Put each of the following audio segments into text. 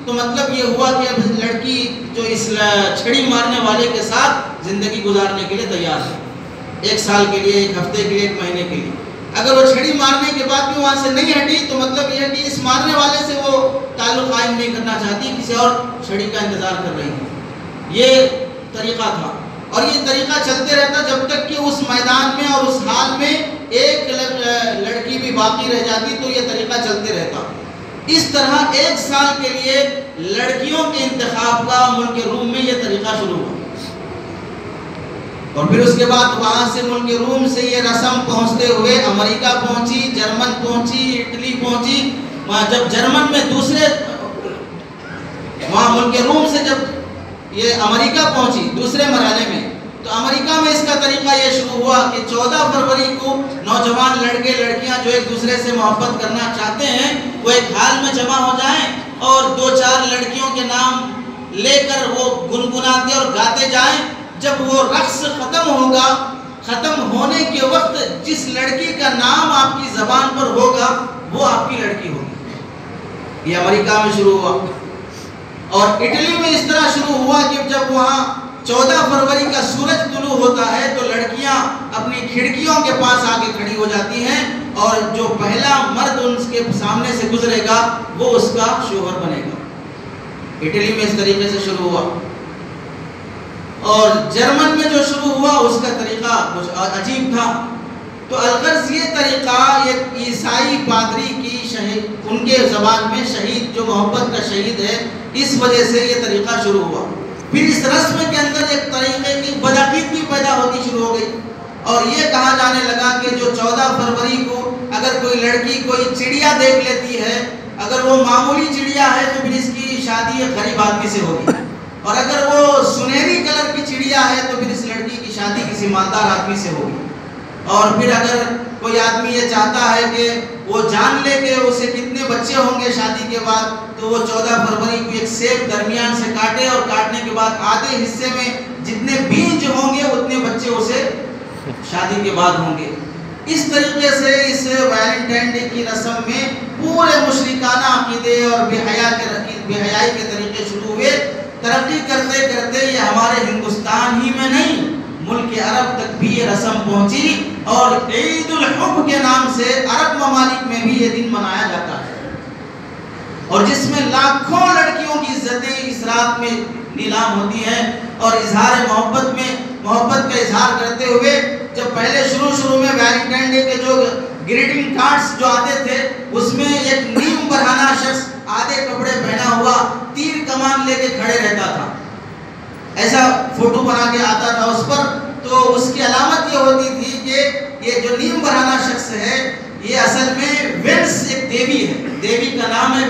تو مطلب یہ ہوا کہ اب لڑکی جو اس چھڑی مارنے والے کے ساتھ زندگی گزارنے کے لیے تیار ہے، 1 سال کے لیے، 1 ہفتے کے لیے، 1 مہینے کے لیے۔ اگر وہ چھڑی مارنے کے بعد بھی وہاں سے نہیں ہٹی تو مطلب یہ ہے کہ اس مارنے والے سے وہ تعلق قائم نہیں کرنا چاہتی، کسی اور چھڑی کا انتظار کر رہی ہے۔ یہ طریقہ تھا، اور یہ طریقہ چلتے رہتا جب تک کہ اس میدان میں اور اس حال میں ایک لڑکی بھی باقی رہ جاتی، تو یہ طریقہ چلتے رہتا۔ اس طرح 1 سال کے لیے لڑکیوں کے انتخاب کا ملک روم میں یہ طریقہ شروع ہوا، اور پھر اس کے بعد وہاں سے ملک روم سے یہ رسم پہنچتے ہوئے امریکہ پہنچی، جرمن پہنچی، اٹلی پہنچی۔ جب جرمن میں وہاں ملک روم سے جب یہ امریکہ پہنچی دوسرے مرحلے میں، تو امریکہ میں اس کا طریقہ یہ شروع ہوا کہ 14 فروری کو نوجوان لڑکے لڑکیاں جو ایک دوسرے سے محبت کرنا چاہتے ہیں وہ ایک ہال میں جمع ہو جائیں اور 2-4 لڑکیوں کے نام لے کر وہ گنگناتے اور گاتے جائیں۔ جب وہ رقص ختم ہوگا، ختم ہونے کے وقت جس لڑکی کا نام آپ کی زبان پر ہوگا وہ آپ کی لڑکی ہوگی۔ یہ امریکہ میں شروع ہوا، اور اٹلی میں اس طرح شروع ہوا کہ جب وہاں 14 فروری کا سورج طلوع ہوتا ہے تو لڑکیاں اپنی کھڑکیوں کے پاس آ کے کھڑی ہو جاتی ہیں، اور جو پہلا مرد ان کے سامنے سے گزرے گا وہ اس کا شوہر بنے گا۔ اٹلی میں اس طریقے سے شروع ہوا، اور جرمن میں جو شروع ہوا اس کا طریقہ کچھ عجیب تھا۔ تو الغرض یہ طریقہ ایک عیسائی پادری کی ان کے زبان میں شہید، جو محبت کا شہید ہے، اس وجہ سے یہ طریقہ شروع ہوا۔ پھر اس رسم کے اندر ایک طریقے کی بدعقیدگی پیدا ہوتی شروع ہو گئی، اور یہ کہا جانے لگا کہ جو 14 فروری کو اگر کوئی لڑکی کوئی چڑیا دیکھ لیتی ہے، اگر وہ معمولی چڑیا ہے تو پھر اس کی شادی ایک غریب آدمی سے ہوگی، اور اگر وہ سنہری کلر کی چڑیا ہے تو پھر اس لڑکی کی شادی کسی مالدار آدمی سے ہوگی۔ اور پھر اگر کوئی آدمی یہ چاہتا ہے کہ وہ جان لے کہ اسے کتنے بچے ہوں گے شادی کے بعد، تو وہ 14 فروری کو ایک سیب درمیان سے کاٹے، اور کاٹنے کے بعد آدھے حصے میں جتنے بیج ہوں گے اتنے بچے اسے شادی کے بعد ہوں گے۔ اس طریقے سے اس ویلنٹائن ڈے کی رسم میں پورے مشرکانہ عقیدے اور بے حیائی کے طریقے شروع ہوئے۔ ترقی کرتے کرتے یہ ہمارے ہندوستان ہی میں نہیں، ملک عرب تک بھی یہ رسم پہنچی، اور عید الحب کے نام سے عرب ممالک میں بھی یہ دن منایا جاتا ہے، اور جس میں لاکھوں لڑکیوں کی عزتیں اس رات میں نیلام ہوتی ہیں، اور اظہار محبت کا اظہار کرتے ہوئے جب پہلے شروع میں ویلنٹائن ڈے کے جو گریٹنگ کارڈز جو آتے تھے اس میں ایک نیم برہنہ شخص آدھے کپڑے پہنا ہوا تیر کمان لے کے کھڑے رہتا تھا، ایسا فوٹو بنا کے آتا تھا اس پر، تو اس کی علامت یہ ہوتی تھی کہ یہ جو نیم برہنہ شخص ہے یہ اصل میں وینس ایک دیوی ہے، دیوی کا نام ہے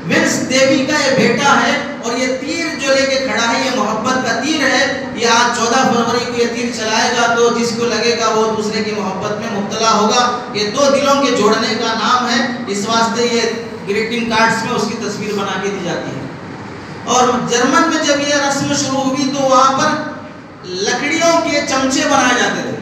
وینس دیوی کا یہ بیٹا ہے، اور یہ تیر جو لے کے کھڑا ہے یہ محبت کا تیر ہے۔ یہ آج 14 فروری کو یہ تیر چلائے گا تو جس کو لگے گا وہ دوسرے کی محبت میں مبتلا ہوگا۔ یہ 2 دلوں کے جوڑنے کا نام ہے، اس واسطے یہ گریٹنگ کارڈز میں اس کی تصویر بنا کے دی جاتی ہے۔ اور جرمن میں جب یہ رسم شروع ہوئی تو وہاں پر لکڑیوں کے چمچے بنائے جاتے تھے،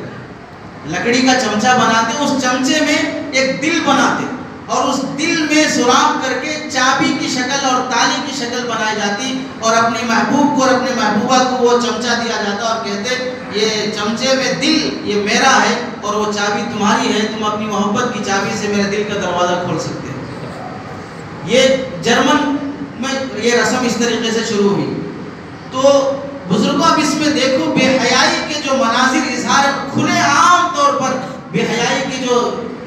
لکڑی کا چمچہ بناتے، اس چمچے میں ایک دل بناتے، اور اس دل میں سوراخ کر کے چابی کی شکل اور تالی کی شکل بنائی جاتی، اور اپنے محبوب کو اور اپنے محبوبہ کو وہ چمچہ دیا جاتا اور کہتے یہ چمچے میں دل یہ میرا ہے اور وہ چابی تمہاری ہے، تم اپنی محبت کی چابی سے میرے دل کا دروازہ کھول سکتے ہو۔ یہ جرمن میں یہ رسم اس طریقے سے شروع ہوئی۔ تو بزرگوں اب اس میں دیکھو بے حیائی کے جو مناظر اظہار کھلے عام طور پر بے حیائی کی جو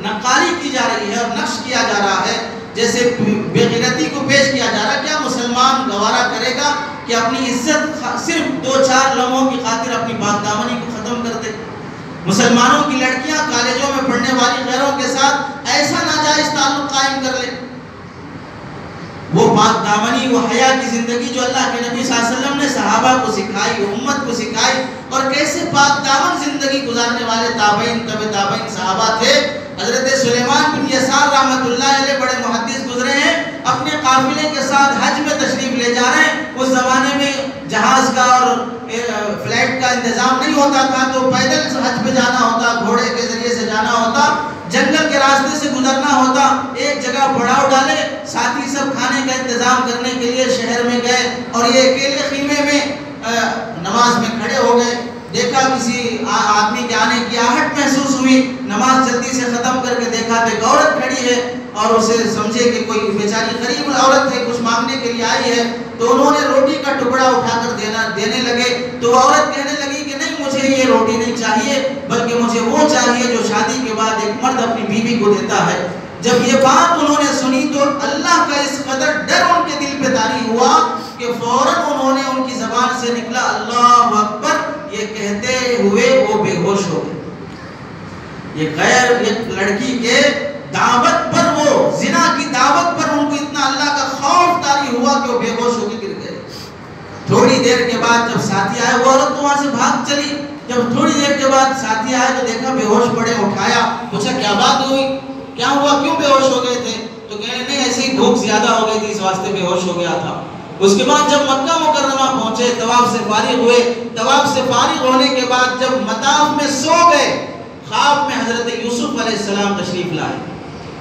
نقالی کی جا رہی ہے اور نقش کیا جا رہا ہے، جیسے بے غیرتی کو پیش کیا جا رہا ہے۔ کیا مسلمان گوارا کرے گا کہ اپنی عزت صرف 2-4 لمحوں کی خاطر اپنی پاک دامنی کو ختم کر دے؟ مسلمانوں کی لڑکیاں کالجوں میں پڑھنے والی غیروں کے ساتھ ایسا ناجائز تعلق قائم کر لے؟ وہ پاک دامنی، وہ حیا کی زندگی جو اللہ کے نبی صلی اللہ علیہ وسلم نے صحابہ کو سکھائی، امت کو سکھائی، اور کیسے پاک دامن زندگی گزارنے والے تابعین تابعین صحابہ تھے۔ حضرت سلیمان بن یسار رحمۃ اللہ علیہ بڑے محدث گزرے ہیں، اپنے قافلے کے ساتھ حج میں تشریف لے جا رہے ہیں۔ اس زمانے میں جہاز کا اور فلائٹ کا انتظام نہیں ہوتا تھا، تو پیدل حج پہ جانا ہوتا، گھوڑے کے ذریعے سے جانا ہوتا، جنگل کے راستے سے گزرنا ہوتا۔ ایک جگہ بیٹا پڑاؤ ڈالے، ساتھی سب کھانے کا انتظام کرنے کے لیے شہر میں گئے اور یہ اکیلے خیمے میں نماز میں کھڑے ہو گئے. دیکھا کسی آدمی کے آنے کی آہٹ محسوس ہوئی، نماز جلدی سے ختم کر کے دیکھا تو ایک عورت کھڑی ہے اور اسے سمجھے کہ کوئی بیچاری غریب عورت ہے، کچھ مانگنے کے لیے آئی ہے. تو انہوں نے روٹی کا ٹکڑا اٹھا کر دینے لگے. تو وہ عورت کہنے لگی کہ نہیں، مجھے یہ روٹی نہیں چاہیے، بلکہ مجھے وہ چاہیے جو شادی کے بعد ایک مرد اپنی بیوی کو دیتا ہے. جب یہ بات انہوں نے سنی تو اللہ کا اس قدر ڈر ان کے دل پہ طاری ہوا کہ فوراً انہوں نے ان کی زبان سے نکلا اللہ اکبر، یہ کہتے ہوئے وہ بے ہوش ہو گئے. یہ لڑکی کے دعوت پر، وہ زنا کی دعوت پر ان کو اتنا اللہ کا خوف طاری ہوا کہ وہ بے ہوش ہو کے گر گئے. تھوڑی دیر کے بعد جب ساتھی آئے، وہ عورت تو وہاں سے بھاگ چلی. جب تھوڑی دیر کے بعد ساتھی آئے تو دیکھا بے ہوش پڑے، اٹھایا، پوچھا کیا بات ہوئی، کیا ہوا، کیوں بے ہوش ہو گئے تھے؟ تو کہنے نہیں، ایسے ہی بھوک زیادہ ہو گئی تھی، اس واسطے بے ہوش ہو گیا تھا. اس کے بعد جب مکہ مکرمہ پہنچے، طواف سے فارغ ہوئے. طواف سے فارغ ہونے کے بعد جب مطاف میں سو گئے، خواب میں حضرت یوسف علیہ السلام تشریف لائے.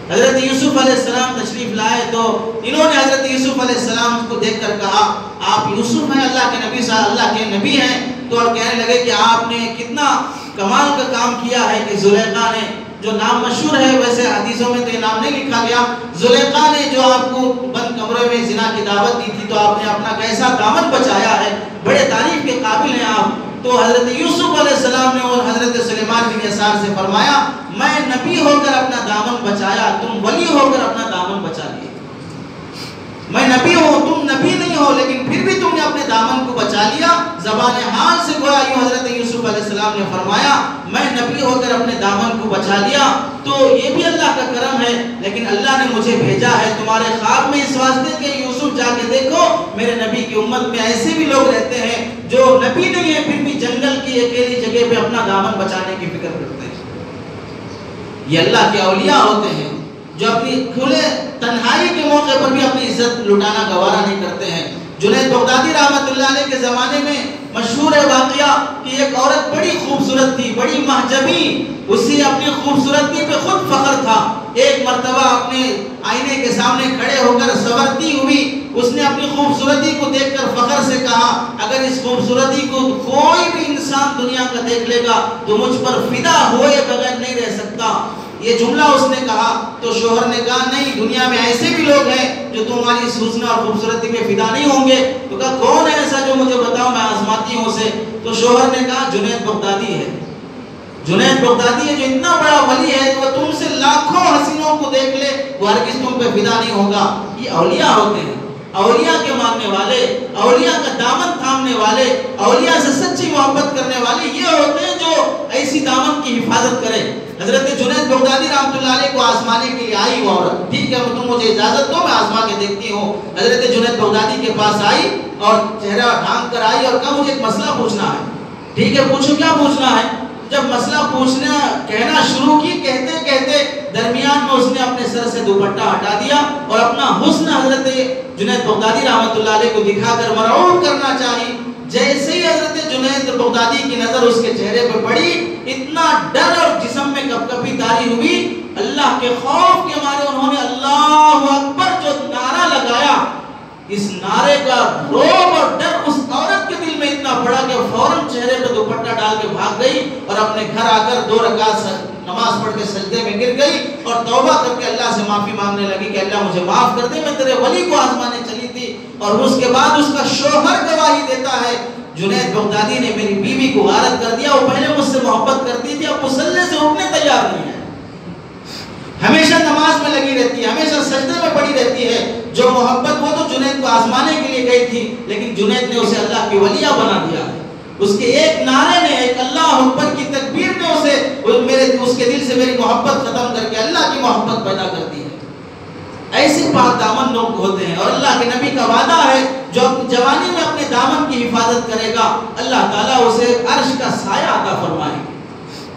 حضرت یوسف علیہ السلام تشریف لائے تو انہوں نے حضرت یوسف علیہ السلام کو دیکھ کر کہا آپ یوسف ہیں، اللہ کے نبی اللہ کے نبی ہیں. تو اور کہنے لگے کہ آپ نے کتنا کمال کا کام کیا ہے کہ زلیخا نے، جو نام مشہور ہے، ویسے حدیثوں میں تو یہ نام نہیں لکھا گیا، زلیخا نے جو آپ کو بند کمرے میں زنا کی دعوت دی تھی تو آپ نے اپنا کیسا دامن بچایا ہے، بڑے تعریف کے قابل ہیں آپ. تو حضرت یوسف علیہ السلام نے اور حضرت سلیمان بن یسار سے فرمایا میں نبی ہو کر اپنا دامن بچایا، تم ولی ہو کر اپنا دامن بچا لیے. میں نبی ہوں، تم نبی نہیں ہو، لیکن پھر بھی تم نے اپنے دامن کو بچا لیا. زبان حال سے گویا یوں حضرت یوسف علیہ السلام نے فرمایا میں نبی ہو کر اپنے دامن کو بچا لیا. تو یہ بھی اللہ کا کرم ہے، لیکن اللہ نے مجھے بھیجا ہے تمہارے خواب میں اس واسطے کہ یوسف جا کے دیکھو میرے نبی کی امت میں ایسے بھی لوگ رہتے ہیں جو نبی نہیں ہیں پھر بھی جنگل کی اکیلی جگہ پہ اپنا دامن بچانے کی فکر کرتے ہیں. یہ اللہ کے اولیاء ہوتے ہیں جو اپنی کھلے تنہائی کے موقع پر بھی اپنی عزت لٹانا گوارا نہیں کرتے ہیں. جنید بغدادی رحمت اللہ علیہ کے زمانے میں مشہور ہے واقعہ کہ ایک عورت بڑی خوبصورت تھی، بڑی محجبی، اسی اپنی خوبصورتی پہ خود فخر تھا. ایک مرتبہ اپنے آئینے کے سامنے کھڑے ہو کر سنورتی ہوئی، اس نے اپنی خوبصورتی کو دیکھ کر فخر سے کہا اگر اس خوبصورتی کو کوئی بھی انسان دنیا کا دیکھ لے گا تو مجھ پر فدا ہوئے بغیر نہیں رہ سکتا. یہ جملہ اس نے کہا تو شوہر نے کہا نہیں، دنیا میں ایسے بھی لوگ ہیں جو تمہاری اس حسن اور خوبصورتی میں فدا نہیں ہوں گے. تو کہا کون ہے ایسا جو مجھے بتاؤ، میں آزماتی ہوں اسے. تو شوہر نے کہا جنید بغدادی ہے. جنید بغدادی ہے جو اتنا بڑا ولی ہے، وہ تم سے لاکھوں حسینوں کو دیکھ لے وہ ہرگز تم پہ فدا نہیں ہوگا. یہ اولیاء ہوتے ہیں، اولیاء کے ماننے والے، اولیاء کا دامن تھامنے والے، اولیاء سے سچی محبت کرنے والے یہ ہوتے ہیں جو ایسی دامن کی حفاظت کرے. حضرت جنید بغدادی رحمۃ اللہ علیہ کو آزمانے کے لیے آئی وہ عورت، ٹھیک ہے تم مجھے اجازت دو میں آزما کے دیکھتی ہوں. حضرت جنید بغدادی کے پاس آئی اور چہرہ ڈھانک کر آئی اور کہا مجھے ایک مسئلہ پوچھنا ہے. ٹھیک ہے پوچھو کیا پوچھنا ہے. جب مسئلہ پوچھنا کہنا شروع کی، کہتے کہتے درمیان میں اس نے اپنے سر سے دوپٹہ ہٹا دیا اور اپنا حسن حضرت جنید بغدادی رحمۃ اللہ علیہ کو دکھا کر مرعوب کرنا چاہی. جیسے ہی حضرت جنید بغدادی کی نظر اس کے چہرے پہ پڑی، اتنا ڈر اور جسم میں کپکپی طاری ہوئی. اللہ کے خوف کے مارے انہوں نے اللہ اکبر جو نعرہ لگایا، اس نعرے کا روب اور ڈر اس عورت کے دل میں اتنا بڑا کہ فوراً چہرے پہ دوپٹہ ڈال کے بھاگ گئی اور اپنے گھر آ کر 2 رکعت نماز پڑھ کے سجدے میں گر گئی اور توبہ کر کے اللہ سے معافی مانگنے لگی کہ اللہ مجھے معاف کر دے، میں تیرے ولی کو آزمانے چلی تھی. اور اس کے بعد اس کا شوہر گواہی دیتا ہے جنید بغدادی نے میری بیوی کو غارت کر دیا، وہ پہلے مجھ سے محبت کرتی تھی، اب مصلے سے اٹھنے تیار نہیں ہے، ہمیشہ نماز میں لگی رہتی ہے، ہمیشہ سجدے میں پڑی رہتی ہے. جو محبت وہ تو جنید کو آزمانے کے لیے گئی تھی، لیکن جنید نے اسے اللہ کی ولیہ بنا دیا ہے. اس کے ایک نعرے نے، ایک اللہ اکبر کی تکبیر نے اس کے دل سے میری محبت ختم کر کے اللہ کی محبت پیدا کر دی ہے. ایسے پاک دامن لوگ ہوتے ہیں اور اللہ کے نبی کا وعدہ ہے جو جوانی میں اپنے دامن کی حفاظت کرے گا اللہ تعالیٰ اسے عرش کا سایہ عطا فرمائیں گے.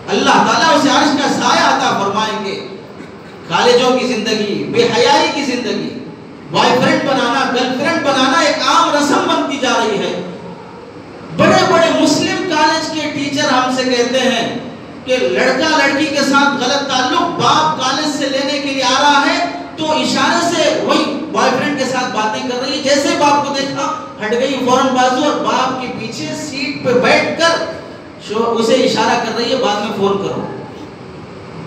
اللہ تعالیٰ اسے عرش کا سایہ عطا فرمائیں گے. کالجوں کی زندگی، بے حیائی کی زندگی، بوائے فرینڈ بنانا، گرل فرینڈ بنانا ایک عام رسم بنتی جا رہی ہے. بڑے بڑے مسلم کالج کے ٹیچر ہم سے کہتے ہیں کہ لڑکا لڑکی کے ساتھ غلط تعلق باپ کالج سے لینے کے لیے آ رہا ہے تو اشارے سے وہی بوائے فرینڈ کے ساتھ باتیں کر رہی ہے. جیسے باپ کو دیکھا ہٹ گئی فوراً بازو اور باپ کے پیچھے سیٹ پہ بیٹھ کر اسے اشارہ کر رہی ہے بعد میں فون کرو.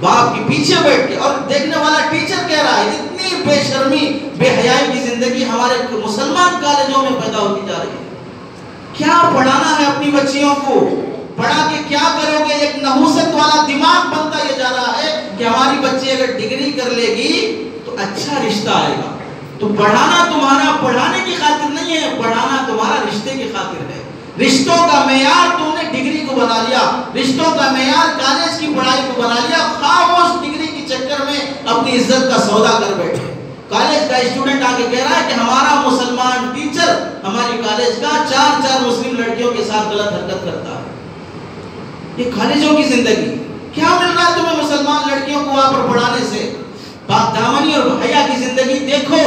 باپ کے پیچھے بیٹھ کے. اور دیکھنے والا ٹیچر کہہ رہا ہے اتنی بے شرمی بے حیائی کی زندگی ہمارے مسلمان کالجوں میں پیدا ہوتی جا رہی ہے. کیا پڑھانا ہے اپنی بچیوں کو؟ پڑھا کے کیا کرو گے؟ ایک نحوست والا دماغ بنتا یہ جا رہا ہے کہ ہماری بچی اگر ڈگری کر لے گی تو اچھا رشتہ آئے گا. تو پڑھانا تمہارا پڑھانے کی خاطر نہیں ہے، پڑھانا تمہارا رشتے کی خاطر ہے. رشتوں کا معیار تم نے ڈگری کو بنا لیا، رشتوں کا معیار کالج کی پڑھائی کو بنا لیا. خاموش ڈگری کے چکر میں اپنی عزت کا سودا کر بیٹھے. کالج کا اسٹوڈنٹ آ کے کہہ رہا ہے کہ ہمارا مسلمان ٹیچر ہماری کالج کا 4 مسلم لڑکیوں کے ساتھ غلط حرکت کرتا ہے. یہ کالجوں کی زندگی. کیا مل رہا ہے تمہیں مسلمان لڑکیوں کو وہاں پر پڑھانے سے؟ پاک دامنی اور حیا کی زندگی دیکھو.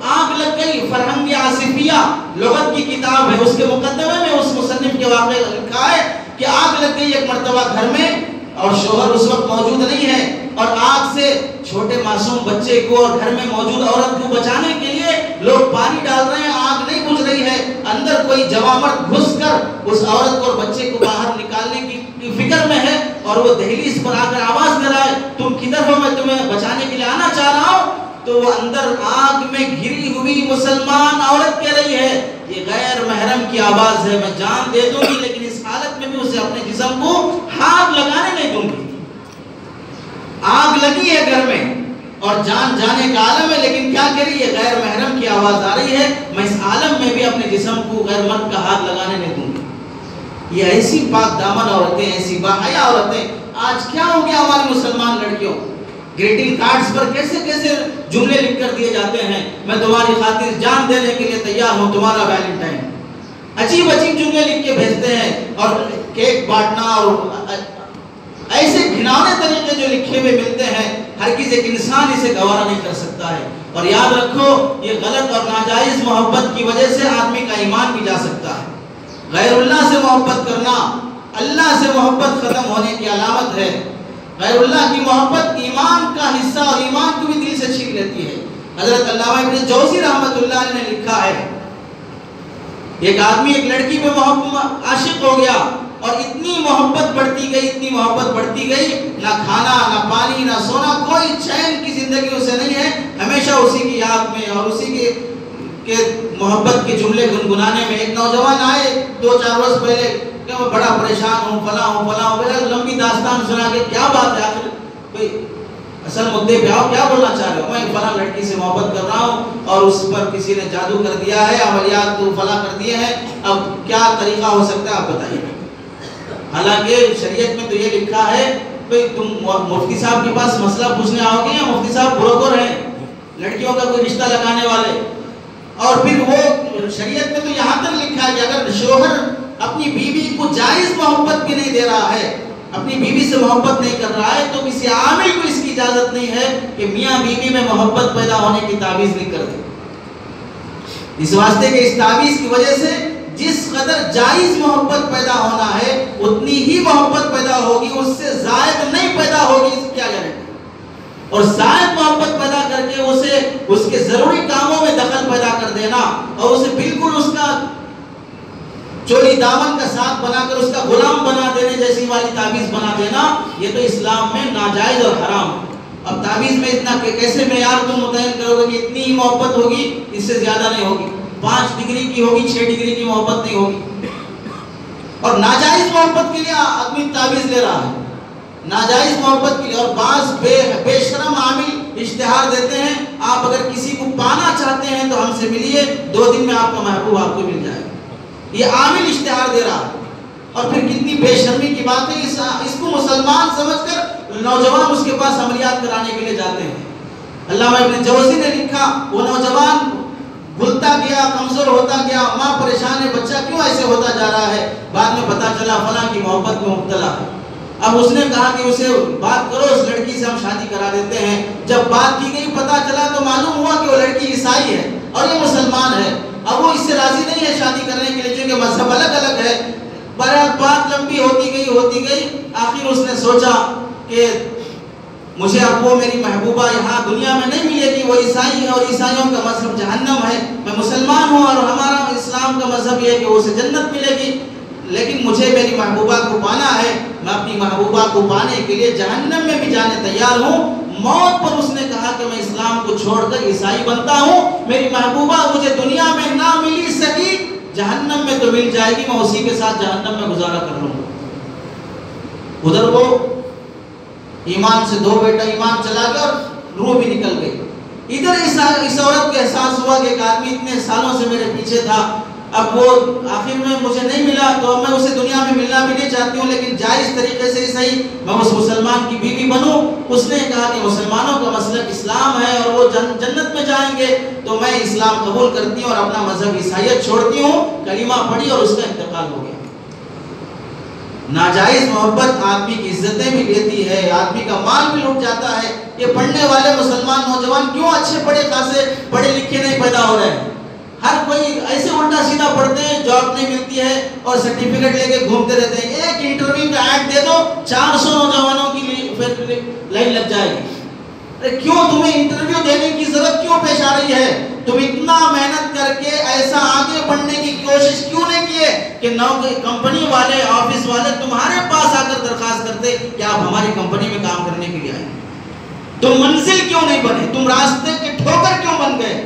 آنکھ لگ گئی. فرہنگ آصفیہ لغت کی کتاب ہے، اس کے مقدمے میں اس مصنف کے واقعے لکھا ہے کہ آگ لگ گئی ایک مرتبہ گھر میں اور شوہر اس وقت موجود نہیں ہے، اور آگ سے چھوٹے معصوم بچے کو اور گھر میں موجود عورت کو بچانے کے لیے لوگ پانی ڈال رہے ہیں. آگ نہیں بجھ رہی ہے. اندر کوئی جوامرد گھس کر اس عورت کو اور بچے کو باہر نکالنے کی فکر میں ہے، اور وہ دہلیز پر آ کر آواز دے رہا ہے تم کدھر ہو، میں تمہیں بچانے کے لیے آنا چاہ رہا ہوں. تو وہ اندر آگ میں گھری ہوئی مسلمان عورت کہہ رہی ہے یہ غیر محرم کی آواز ہے، میں جان دے دوں گی لیکن اس حالت میں بھی اسے اپنے جسم کو ہاتھ لگانے نہیں دوں گی. آگ لگی ہے گھر میں اور جان جانے کا عالم ہے، لیکن کیا کہہ رہی ہے؟ غیر محرم کی آواز آ رہی ہے، میں اس عالم میں بھی اپنے جسم کو غیر مرد کا ہاتھ لگانے نہیں دوں گی. یہ ایسی پاک دامن عورتیں، ایسی باحیا عورتیں آج کیا ہو گیا ہماری مسلمان لڑکیوں؟ گریٹنگ کارڈز پر کیسے کیسے جملے لکھ کر دیے جاتے ہیں، میں تمہاری خاطر جان دینے کے لیے تیار ہوں، تمہارا ویلنٹائن. عجیب عجیب جملے لکھ کے بھیجتے ہیں، اور کیک بانٹنا اور ایسے گھناؤنے طریقے جو لکھے ہوئے ملتے ہیں، ہرگز ایک انسان اسے گوارا نہیں کر سکتا ہے. اور یاد رکھو یہ غلط اور ناجائز محبت کی وجہ سے آدمی کا ایمان بھی جا سکتا ہے. غیر اللہ سے محبت کرنا اللہ سے محبت ختم ہونے کی علامت ہے. غیر اللہ کی محبت ایمان کا حصہ اور ایمان کو بھی دل سے چھین لیتی ہے. حضرت علامہ ابن جوزی رحمۃ اللہ علیہ نے لکھا ہے ایک آدمی ایک لڑکی پہ عاشق ہو گیا اور اتنی محبت بڑھتی گئی، اتنی محبت بڑھتی گئی، نہ کھانا نہ پانی نہ سونا، کوئی چین کی زندگی اسے نہیں ہے، ہمیشہ اسی کی یاد میں اور اسی کے محبت کے جملے گنگنانے میں. ایک نوجوان آئے 2-4 روز پہلے کہ میں بڑا پریشان ہوں، فلاں ہوں، لمبی داستان سنا کہ کیا بات ہے، آخر کوئی اصل مدے پہ آؤ، کیا بولنا چاہ رہے ہو؟ میں فلاں لڑکی سے محبت کر رہا ہوں اور اس پر کسی نے جادو کر دیا ہے، عملیات تو فلاں کر دیے ہیں، اب کیا طریقہ ہو سکتا ہے آپ بتائیے. حالانکہ شریعت میں تو یہ لکھا ہے کہ تم مفتی صاحب کے پاس مسئلہ پوچھنے آؤ گے، یا مفتی صاحب بروکر ہیں لڑکیوں کا کوئی رشتہ لگانے والے. اور پھر وہ شریعت میں تو یہاں تک لکھا ہے کہ اگر شوہر اپنی بیوی کو جائز محبت بھی نہیں دے رہا ہے، اپنی بیوی سے محبت نہیں کر رہا ہے، تو کسی عامل کو اس کی اجازت نہیں ہے کہ میاں بیوی میں محبت پیدا ہونے کی تعویذ نہیں کر دے. اس واسطے کہ اس تعویذ کی وجہ سے جس قدر جائز محبت پیدا ہونا ہے اتنی ہی محبت پیدا ہوگی، اس سے زائد نہیں پیدا ہوگی، اس کی کیا گارنٹی؟ اور زائد محبت پیدا کر کے اسے اس کے ضروری کاموں میں دخل پیدا کر دینا اور اسے بالکل اس کا چوری دامن کا ساتھ بنا کر اس کا غلام بنا دینے جیسی والی تعویذ بنا دینا، یہ تو اسلام میں ناجائز اور حرام ہے. اب تعویذ میں اتنا کہ کیسے معیار تم متعین کرو گے کہ اتنی ہی محبت ہوگی، اس سے زیادہ نہیں ہوگی، 5 ڈگری کی ہوگی، 6 ڈگری کی محبت نہیں ہوگی. اور ناجائز محبت کے لیے آدمی تعویذ لے رہا ہے، ناجائز محبت کے لیے. اور بعض بے شرم عامل اشتہار دیتے ہیں آپ اگر کسی کو پانا چاہتے ہیں تو ہم سے ملیے، 2 دن میں آپ کا محبوب آپ کو مل جائے. یہ عامل اشتہار دے رہا ہے. اور پھر کتنی بے شرمی کی بات ہے، اس کو مسلمان سمجھ کر نوجوان اس کے پاس عملیات کرانے کے لیے جاتے ہیں. علامہ ابن جوزی نے لکھا وہ نوجوان بھولتا گیا، کمزور ہوتا گیا، ماں پریشان ہے، بچہ کیوں ایسے ہوتا جا رہا ہے، بعد میں پتا چلا فلاں کی محبت میں مبتلا ہے. اب اس نے کہا کہ اسے بات کرو، اس لڑکی سے ہم شادی کرا دیتے ہیں. جب بات کی گئی پتا چلا تو معلوم ہوا کہ وہ لڑکی عیسائی ہے اور یہ مسلمان ہے. اب وہ اس سے راضی نہیں ہے شادی کرنے کے لیے کیونکہ مذہب الگ الگ ہے. بہرحال بات لمبی ہوتی گئی، آخر اس نے سوچا کہ مجھے اب وہ میری محبوبہ یہاں دنیا میں نہیں ملے گی، وہ عیسائی ہے اور عیسائیوں کا مذہب جہنم ہے، میں مسلمان ہوں اور ہمارا اسلام کا مذہب یہ ہے کہ اسے جنت ملے گی، لیکن مجھے میری محبوبہ کو پانا ہے، میں اپنی محبوبہ کو پانے کے لیے جہنم میں بھی جانے تیار ہوں۔ موت پر اس نے کہا کہ میں اسلام کو چھوڑ کر عیسائی بنتا ہوں، میری محبوبہ مجھے دنیا میں نہ ملی سکی، جہنم میں تو مل جائے گی، میں اسی کے ساتھ جہنم میں گزارا کر لوں گا۔ ادھر وہ ایمان سے دو بیٹا ایمان چلا گیا اور روح بھی نکل گئی۔ ادھر اس عورت کے احساس ہوا کہ ایک آدمی اتنے سالوں سے میرے پیچھے تھا، اب وہ آخر میں مجھے نہیں ملا تو اب میں اسے دنیا میں ملنا بھی نہیں چاہتی ہوں، لیکن جائز طریقے سے صحیح میں اس مسلمان کی بیوی بنوں۔ اس نے کہا کہ مسلمانوں کا مسلک اسلام ہے اور وہ جنت میں جائیں گے، تو میں اسلام قبول کرتی ہوں اور اپنا مذہب عیسائیت چھوڑتی ہوں۔ کلمہ پڑھی اور اس کا انتقال ہو گیا۔ ناجائز محبت آدمی کی عزتیں بھی لیتی ہے، آدمی کا مال بھی لوٹ جاتا ہے۔ یہ پڑھنے والے مسلمان نوجوان کیوں اچھے پڑھے خاصے پڑھے لکھے نہیں پیدا ہو رہے ہیں؟ ہر کوئی ایسے الٹا سیدھا پڑھتے ہیں، جاب نہیں ملتی ہے اور سرٹیفکیٹ لے کے گھومتے رہتے ہیں۔ ایک انٹرویو کا ایڈ دے دو، 400 نوجوانوں کی لائن لگ جائے گی۔ کیوں تمہیں انٹرویو دینے کی ضرورت کیوں پیش آ رہی ہے؟ تم اتنا محنت کر کے ایسا آگے بڑھنے کی کوشش کیوں نہیں کیے کہ کمپنی والے آفس والے تمہارے پاس آ کر درخواست کرتے کہ آپ ہماری کمپنی میں کام کرنے کے لیے آئیں؟ تم منزل کیوں نہیں بنے؟ تم راستے کے ٹھوکر کیوں بن گئے؟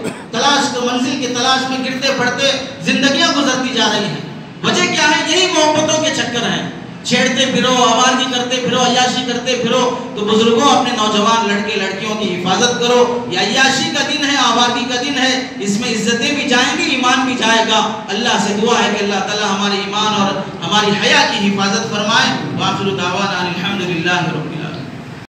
منزل کی تلاش میں گرتے پڑتے زندگیاں گزرتی جا رہی ہیں۔ وجہ کیا ہے؟ یہی محبتوں کے چکر ہیں، چھیڑتے پھرو، آوارگی کرتے پھرو، عیاشی کرتے پھرو۔ تو بزرگوں اپنے نوجوان لڑکے لڑکیوں کی حفاظت کرو۔ یہ عیاشی کا دن ہے، آوارگی کا دن ہے، اس میں عزتیں بھی جائیں گی، ایمان بھی جائے گا۔ اللہ سے دعا ہے کہ اللہ تعالی ہمارے ایمان اور ہماری حیا کی حفاظت فرمائے۔ وآخر دعوانا الحمدللہ رب العالمین۔